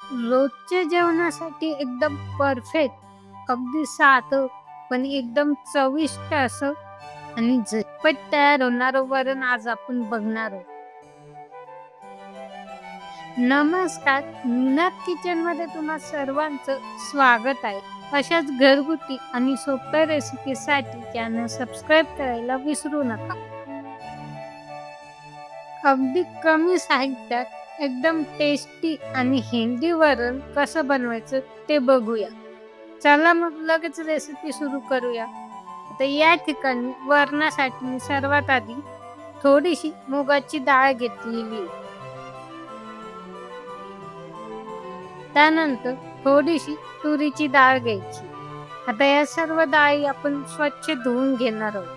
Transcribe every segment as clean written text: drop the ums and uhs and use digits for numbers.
रोजच्या जेवणासाठी एकदम परफेक्ट, अगदी साधं पण एकदम चविष्ट असं आणि झटपट तयार होणारं वरण आज आपण बघणार आहोत. नमस्कार, मीनात किचनमध्ये तुम्हा सर्वांचं स्वागत आहे. अशाच घरगुती आणि सोप्या रेसिपीसाठी चॅनल सबस्क्राईब करायला विसरू नका. अगदी कमी साहित्यात एकदम टेस्टी आणि हेल्दी वरण कसं बनवायचं ते बघूया. चला मग लगेच रेसिपी सुरू करूया. आता या ठिकाणी वरणासाठी मी सर्वात आधी थोडीशी मुगाची डाळ घेतलेली आहे. त्यानंतर थोडीशी तुरीची डाळ घ्यायची. आता या सर्व डाळी आपण स्वच्छ धुवून घेणार आहोत.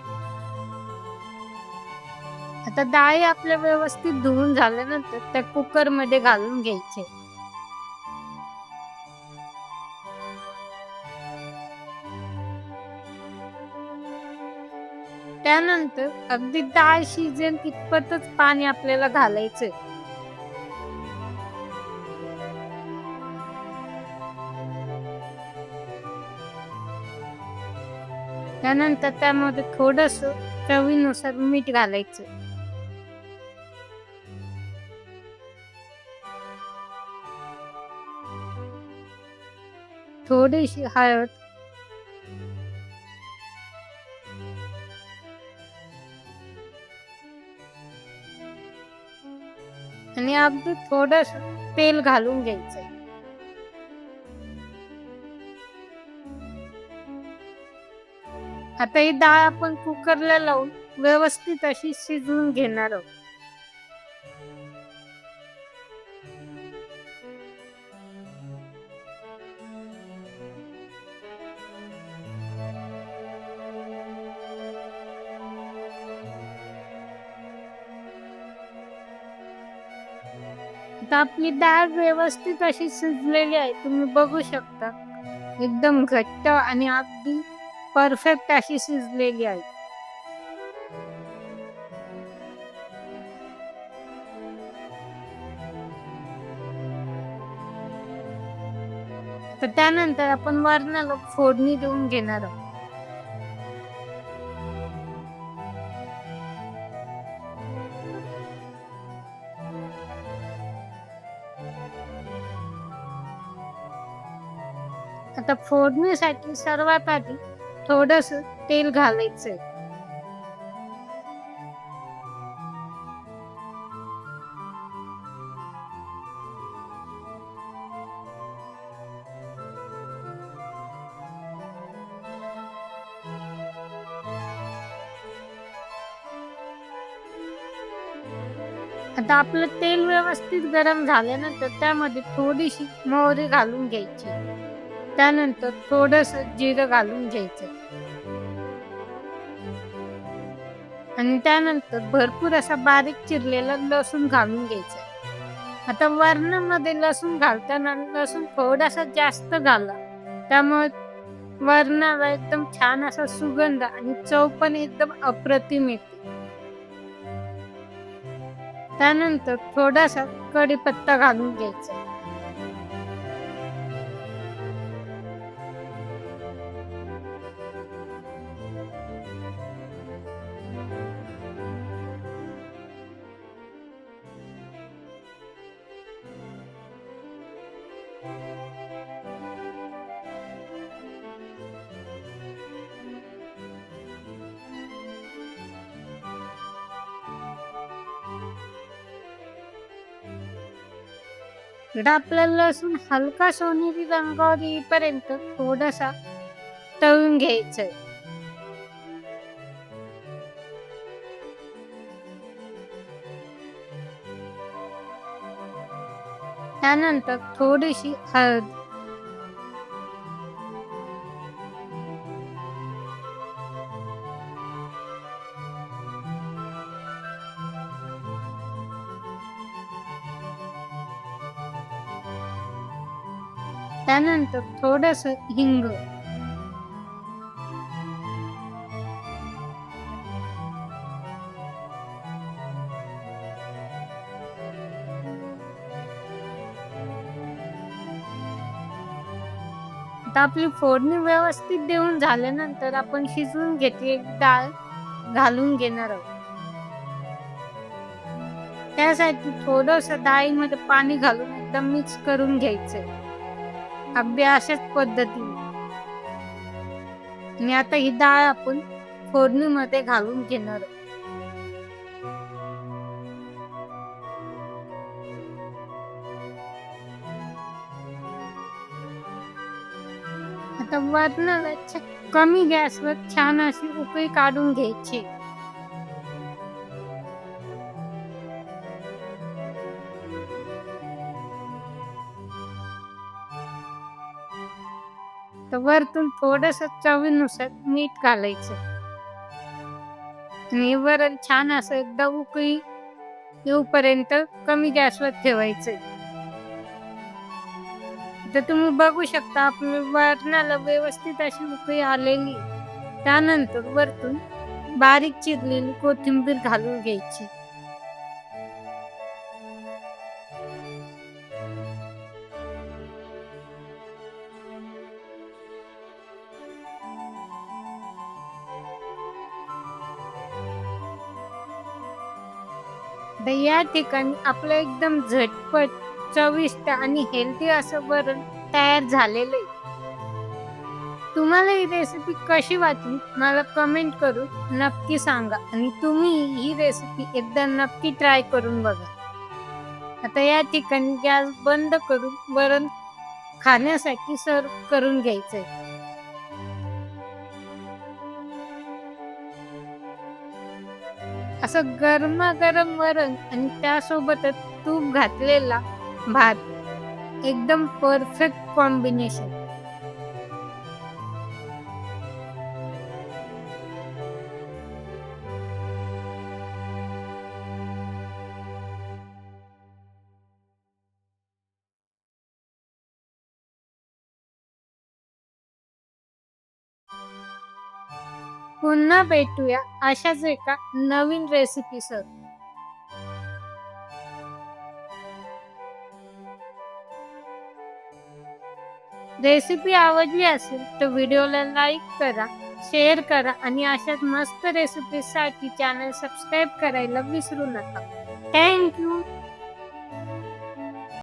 आता डाळी आपल्या व्यवस्थित धुवून झाल्यानंतर त्या कुकरमध्ये घालून घ्यायचे. त्यानंतर अगदी डाळ शिजेल तितपतच पाणी आपल्याला घालायचं. त्यानंतर त्यामध्ये थोडंसं चवीनुसार मीठ घालायचं. थोडीशी हळद. आणि अगदी थोडंसं तेल घालून घ्यायचं. आता ही डाळ आपण कुकरला लावून व्यवस्थित अशी शिजवून घेणार आहोत. आता आपली डाळ व्यवस्थित अशी शिजलेली आहे, तुम्ही बघू शकता. एकदम घट्ट आणि अगदी परफेक्ट अशी शिजलेली आहे. तर त्यानंतर आपण वरणाला फोडणी देऊन घेणार आहोत. आता फोडणीसाठी सर्वात आधी थोडंसं तेल घालायचंय. आता आपलं तेल व्यवस्थित गरम झाल्यानंतर त्यामध्ये थोडीशी मोहरी घालून घ्यायची. त्यानंतर थोडंसं जिरं घालून घ्यायचं. आणि त्यानंतर भरपूर असा बारीक चिरलेला लसूण घालून घ्यायचा. आता वरणामध्ये लसूण घालताना लसूण थोडासा जास्त घाला. त्यामुळे वरणाला एकदम छान असा सुगंध आणि चव पण एकदम अप्रतिम येते. त्यानंतर थोडासा कढीपत्ता घालून घ्यायचा. आता आपला लसूण हलका सोनेरी रंगावर येईपर्यंत थोडासा तळून घ्यायचंय. त्यानंतर थोडीशी हळद. त्यानंतर थोडंसं हिंग. आता आपली फोडणी व्यवस्थित देऊन झाल्यानंतर आपण शिजवून घेतलेली डाळ घालून घेणार आहोत. त्यासाठी थोडंसं डाळीमध्ये पाणी घालून एकदम मिक्स करून घ्यायचंय. अगदी अशाच पद्धतीने. आणि आता ही डाळ आपण फोडणीमध्ये घालून घेणार आहोत. आता वरनं कमी गॅसवर छान अशी उकळी काढून घ्यायची. तर वरतून थोडंसं चवीनुसार मीठ घालायचं. आणि वरण छान असं एकदा उकळी येऊपर्यंत कमी गॅसवर ठेवायचंय. तर तुम्ही बघू शकता आपल्या वरणाला व्यवस्थित अशी उकळी आलेली. त्यानंतर वरतून बारीक चिरलेली कोथिंबीर घालून घ्यायची. तर या ठिकाणी आपलं एकदम झटपट, चविष्ट आणि हेल्दी असं वरण तयार झालेलं आहे. तुम्हाला ही रेसिपी कशी वाटली मला कमेंट करून नक्की सांगा आणि तुम्ही ही रेसिपी एकदा नक्की ट्राय करून बघा. आता या ठिकाणी गॅस बंद करून वरण खाण्यासाठी सर्व करून घ्यायचंय. असं गरमागरम वरण आणि त्यासोबतच तूप घातलेला भात एकदम परफेक्ट कॉम्बिनेशन. पुन्हा भेटूया अशाच एका नवीन रेसिपीसह. रेसिपी आवडली असेल तर व्हिडिओला लाईक करा, शेअर करा आणि अशाच मस्त रेसिपीसाठी चॅनल सबस्क्राईब करायला विसरू नका. Thank you.